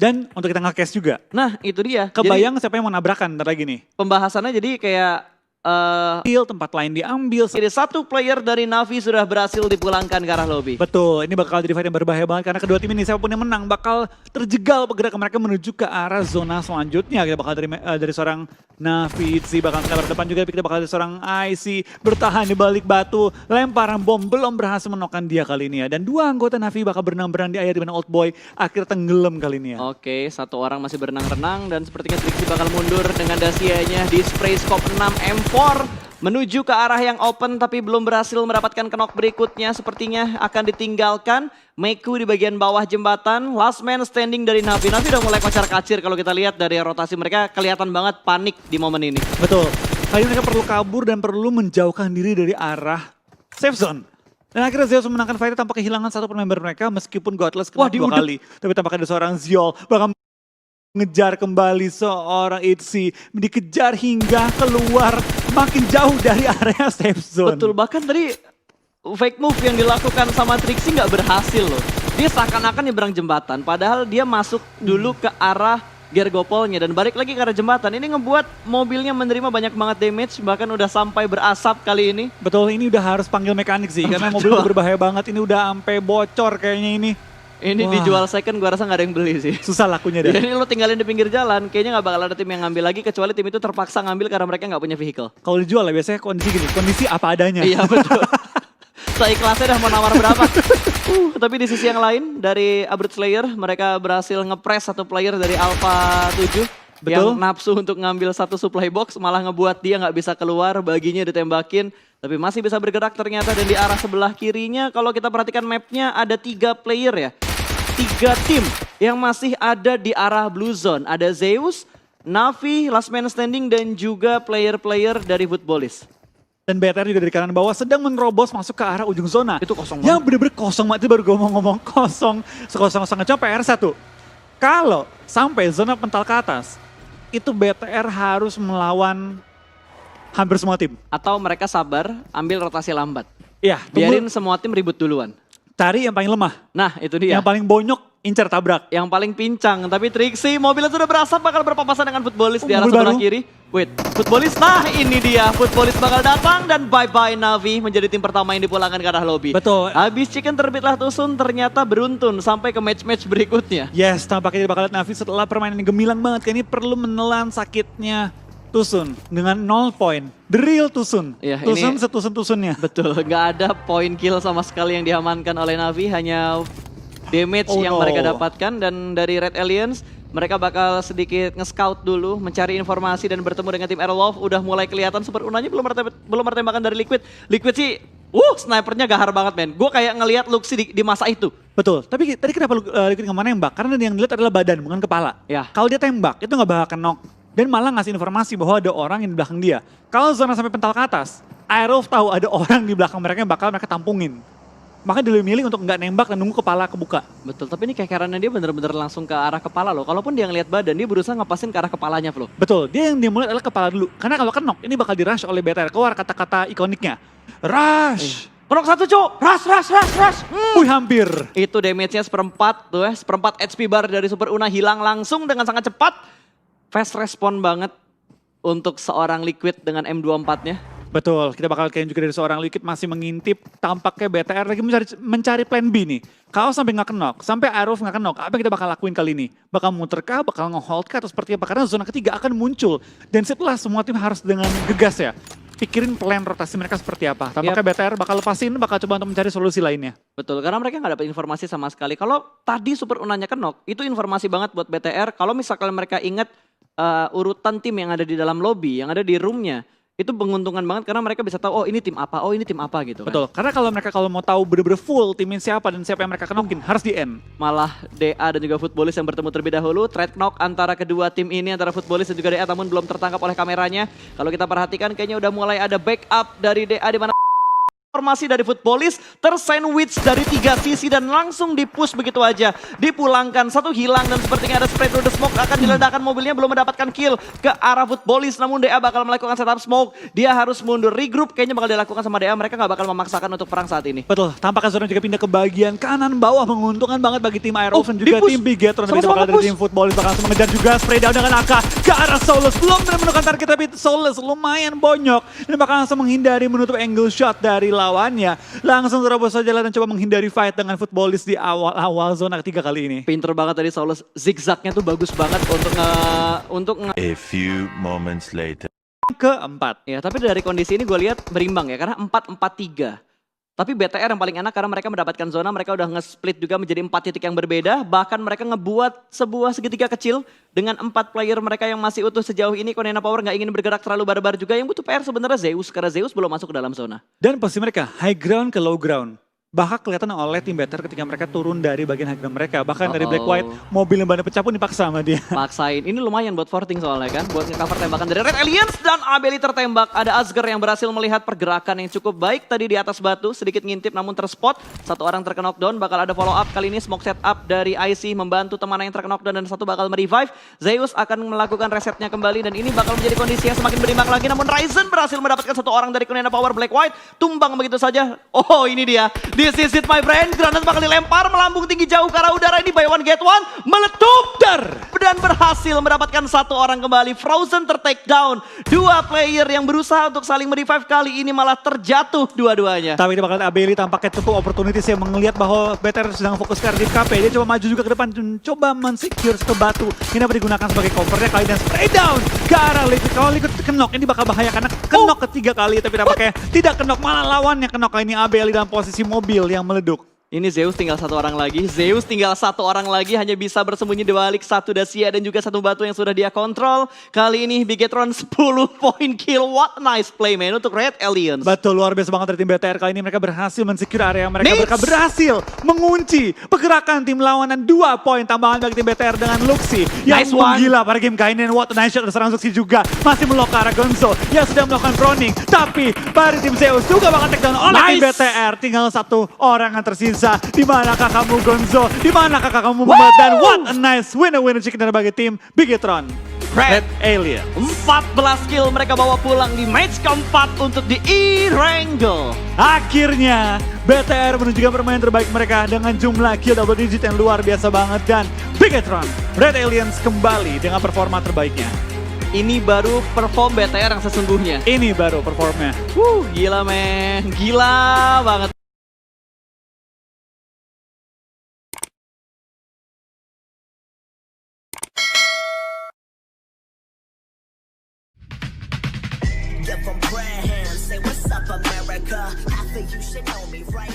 Dan untuk kita nge-cast juga. Nah itu dia. Kebayang siapa yang mau nabrakan ntar lagi nih. Pembahasannya jadi kayak Tempat lain diambil. jadi satu player dari Navi sudah berhasil dipulangkan ke arah lobby. Betul, ini bakal jadi fight yang berbahaya banget karena kedua tim ini siapapun yang menang bakal terjegal pergerakan mereka menuju ke arah zona selanjutnya. Kita bakal dari seorang Navi Itzy bakal ke depan juga, tapi kita bakal dari seorang IC bertahan di balik batu. Lemparan bom belum berhasil menokkan dia kali ini ya. Dan dua anggota Navi bakal berenang-berenang di air di mana Old Boy akhirnya tenggelam kali ini ya. Oke, satu orang masih berenang-renang dan sepertinya Trixie bakal mundur dengan dasianya di spray scope 6 M4 menuju ke arah yang open tapi belum berhasil mendapatkan knock berikutnya. Sepertinya akan ditinggalkan. Meku di bagian bawah jembatan, last man standing dari Navi. Navi udah mulai kocar-kacir kalau kita lihat dari rotasi mereka, kelihatan banget panik di momen ini. Betul, kali ini mereka perlu kabur dan perlu menjauhkan diri dari arah safe zone. Dan akhirnya Zeus memenangkan fight tanpa kehilangan satu member mereka meskipun Godless kena dua kali. Tapi tampaknya ada seorang Ziol bakal mengejar kembali seorang Itzy, dikejar hingga keluar makin jauh dari area safe zone. Betul, bahkan tadi fake move yang dilakukan sama Trixie nggak berhasil loh. Dia seakan-akan nyebrang jembatan, padahal dia masuk dulu ke arah Gergopolnya dan balik lagi ke arah jembatan. Ini ngebuat mobilnya menerima banyak banget damage, bahkan udah sampai berasap kali ini. Betul, ini udah harus panggil mekanik sih, karena mobil udah berbahaya banget. Ini udah sampai bocor kayaknya ini. Ini dijual second gua rasa nggak ada yang beli sih. Susah lakunya deh. Jadi lo tinggalin di pinggir jalan, kayaknya nggak bakal ada tim yang ngambil lagi kecuali tim itu terpaksa ngambil karena mereka nggak punya vehicle. Kalau dijual ya biasanya kondisi gini, kondisi apa adanya. Iya betul. Seikhlasnya udah mau nawar berapa. Tapi di sisi yang lain dari Abroad Slayer mereka berhasil ngepres satu player dari Alpha 7. Betul. Yang nafsu untuk ngambil satu supply box malah ngebuat dia nggak bisa keluar, baginya ditembakin. Tapi masih bisa bergerak ternyata dan di arah sebelah kirinya kalau kita perhatikan mapnya ada 3 player ya. 3 tim yang masih ada di arah Blue Zone. Ada Zeus, Navi, Last Man Standing dan juga player-player dari Footballis. Dan BTR juga dari kanan bawah sedang menerobos masuk ke arah ujung zona. Itu kosong Yang banget. bener-bener kosong banget, itu baru gue mau ngomong kosong. Sekosong-kosongnya cuma PR1. Kalau sampai zona pental ke atas, itu BTR harus melawan hampir semua tim. Atau mereka sabar, ambil rotasi lambat. Iya, Biarin semua tim ribut duluan. cari yang paling lemah. Nah itu dia. Yang paling bonyok, incar tabrak. Yang paling pincang. Tapi Trixie mobilnya sudah berasap bakal berpapasan dengan Footballis di arah mobil sebelah baru. kiri. Wait, Footballis. Nah ini dia. Footballis bakal datang dan bye-bye Navi menjadi tim pertama yang dipulangkan ke arah lobby. Betul. Habis chicken terbitlah Tusun ternyata beruntun sampai ke match-match berikutnya. Yes, tampaknya dia bakal lihat Navi setelah permainan yang gemilang banget. Kayak ini perlu menelan sakitnya Tusun dengan 0 poin. The real Tusun. Iya, Tusun ini- setusun-tusunnya. Betul, nggak ada poin kill sama sekali yang diamankan oleh Navi, hanya damage Oh yang no. mereka dapatkan. Dan dari Red Aliens, mereka bakal sedikit nge-scout dulu, mencari informasi dan bertemu dengan tim Aerolove. Udah mulai kelihatan Super Unanya belum ada tembakan dari Liquid. Liquid sih, snipernya gahar banget men. Gue kayak ngelihat Luxi di masa itu. Betul, tapi tadi kenapa Liquid nggak mau nembak? Karena yang dilihat adalah badan, bukan kepala. Ya. Kalau dia tembak, itu nggak bakal knock. Dan malah ngasih informasi bahwa ada orang yang di belakang dia. Kalau zona sampai pental ke atas, Aerolove tahu ada orang di belakang mereka yang bakal mereka tampungin. Makanya dia lebih milih untuk nggak nembak dan nunggu kepala kebuka. Betul, tapi ini kayak caranya dia bener-bener langsung ke arah kepala loh. Kalaupun dia ngelihat badan, dia berusaha ngepasin ke arah kepalanya Flo. Betul, dia yang dia mulai adalah kepala dulu. Karena kalau knock, ini bakal di-rush oleh BTR. Keluar kata-kata ikoniknya. Rush! Penok satu cok, rush. Wih hampir. Itu damage-nya seperempat tuh ya, seperempat HP bar dari Super Una hilang langsung dengan sangat cepat. Fast respon banget untuk seorang Liquid dengan M24-nya. Betul, kita bakal kayak juga dari seorang Liquid masih mengintip. Tampaknya BTR lagi mencari plan B nih. Kalau sampai nggak knock, sampai Aerolove nggak knock, apa yang kita bakal lakuin kali ini? Bakal muter kah, bakal nge-hold kah, atau seperti apa? Karena zona ketiga akan muncul. Dan setelah semua tim harus dengan gegas ya. Pikirin plan rotasi mereka seperti apa. Tampaknya BTR bakal lepasin, bakal coba untuk mencari solusi lainnya. Betul, karena mereka nggak dapat informasi sama sekali. Kalau tadi Super Unanya knock, itu informasi banget buat BTR. Kalau misalkan mereka ingat urutan tim yang ada di dalam lobby, yang ada di roomnya, itu menguntungkan banget karena mereka bisa tahu, oh ini tim apa gitu kan. Betul, karena kalau mereka mau tahu bener-bener full timin siapa dan siapa yang mereka knockin, harus di end. Malah DA dan juga Footballis yang bertemu terlebih dahulu. Trade knock antara kedua tim ini, antara Footballis dan juga DA, namun belum tertangkap oleh kameranya. Kalau kita perhatikan kayaknya udah mulai ada backup dari DA di mana formasi dari Footballis, tersandwich dari 3 sisi dan langsung di-push begitu aja. Dipulangkan, satu hilang dan sepertinya ada spray through the smoke, akan diledakkan mobilnya, belum mendapatkan kill ke arah Footballis. Namun DA bakal melakukan setup smoke, dia harus mundur, regroup kayaknya bakal dilakukan sama DA, mereka nggak bakal memaksakan untuk perang saat ini. Betul, tampaknya Zona juga pindah ke bagian kanan bawah, menguntungkan banget bagi tim Air Wolves dan juga di-push. tim Bigetron. Tapi Sama-sama bakal dari nge-push. tim Footballis bakal langsung mengejar juga, spray down dengan AK ke arah Solus. Belum menemukan target tapi Solus lumayan bonyok dan bakal langsung menghindari menutup angle shot dari lawannya. Langsung terobos saja dan coba menghindari fight dengan Footballis di awal zona ketiga kali ini. Pinter banget tadi Saulus, zigzagnya tuh bagus banget untuk A few moments later. Keempat. ya, tapi dari kondisi ini gue lihat berimbang ya, karena 4-4-3. Tapi BTR yang paling enak karena mereka mendapatkan zona, mereka udah nge-split juga menjadi 4 titik yang berbeda. Bahkan mereka ngebuat sebuah segitiga kecil dengan 4 player mereka yang masih utuh sejauh ini. Konena Power nggak ingin bergerak terlalu barbar juga. Yang butuh PR sebenarnya Zeus, karena Zeus belum masuk ke dalam zona. Dan posisi mereka high ground ke low ground. Bahkan kelihatan oleh tim BTR ketika mereka turun dari bagian high ground mereka. Bahkan dari Black White, mobil yang bannya pecah pun dipaksa sama dia. Maksain, ini lumayan buat forting soalnya kan. Buat nge-cover tembakan dari Red Aliens dan Abeli tertembak. Ada Asger yang berhasil melihat pergerakan yang cukup baik tadi di atas batu. Sedikit ngintip namun terspot. Satu orang terkena knockdown, bakal ada follow up. Kali ini smoke setup dari IC membantu temannya yang terkena knockdown dan satu bakal merevive. Zeus akan melakukan resetnya kembali dan ini bakal menjadi kondisi yang semakin berimbang lagi. Namun Ryzen berhasil mendapatkan satu orang dari Konena Power. Black White tumbang begitu saja. Oh ini dia, this is it my friend. Granat bakal dilempar melambung tinggi jauh ke arah udara, ini buy one get one, meletup dan berhasil mendapatkan satu orang kembali. Frozen ter-take down. Dua player yang berusaha untuk saling merevive kali ini malah terjatuh dua-duanya. Tapi ini bakal Abeli tampaknya cukup opportunity yang melihat bahwa BTR sedang fokus ke Ardif KP. Dia coba maju juga ke depan, coba men-secure ke batu. Ini dapat digunakan sebagai covernya kali dan spray down ke arah Liquid. Kalau Liquid kenok ini bakal bahaya karena kenok ketiga kali. Tapi tampaknya tidak kenok, malah lawannya kenok. Kali ini Abeli dalam posisi mobil yang meleduk. Ini Zeus tinggal satu orang lagi. Zeus tinggal satu orang lagi, hanya bisa bersembunyi di balik satu Dacia dan juga satu batu yang sudah dia kontrol. Kali ini Bigetron 10 poin kill. What a nice play man untuk Red Aliens. Betul, luar biasa banget dari tim BTR. Kali ini mereka berhasil men-secure area mereka. Mereka berhasil mengunci pergerakan tim lawan dan 2 poin tambahan bagi tim BTR dengan Luxi. Yang Nice one. gila pada game kali ini. What a nice shot dari seorang Luxi juga. Masih melok ke arah Gonzo yang sudah melakukan proning. Tapi dari tim Zeus juga bakal take down oleh tim BTR. Tinggal satu orang yang tersisa. Di manakah kamu Gonzo? Di manakah kamu Muhammad? Dan what a nice winner chicken dari bagi tim Bigetron. Red Alien. 14 kill mereka bawa pulang di match keempat untuk di E-Wrangle. Akhirnya BTR menunjukkan permainan terbaik mereka dengan jumlah kill double digit yang luar biasa banget. Dan Bigetron, Red Aliens kembali dengan performa terbaiknya. Ini baru perform BTR yang sesungguhnya. Ini baru performnya. Gila men, gila banget. Give 'em prayer hands, say what's up America. Half of you should know me, right?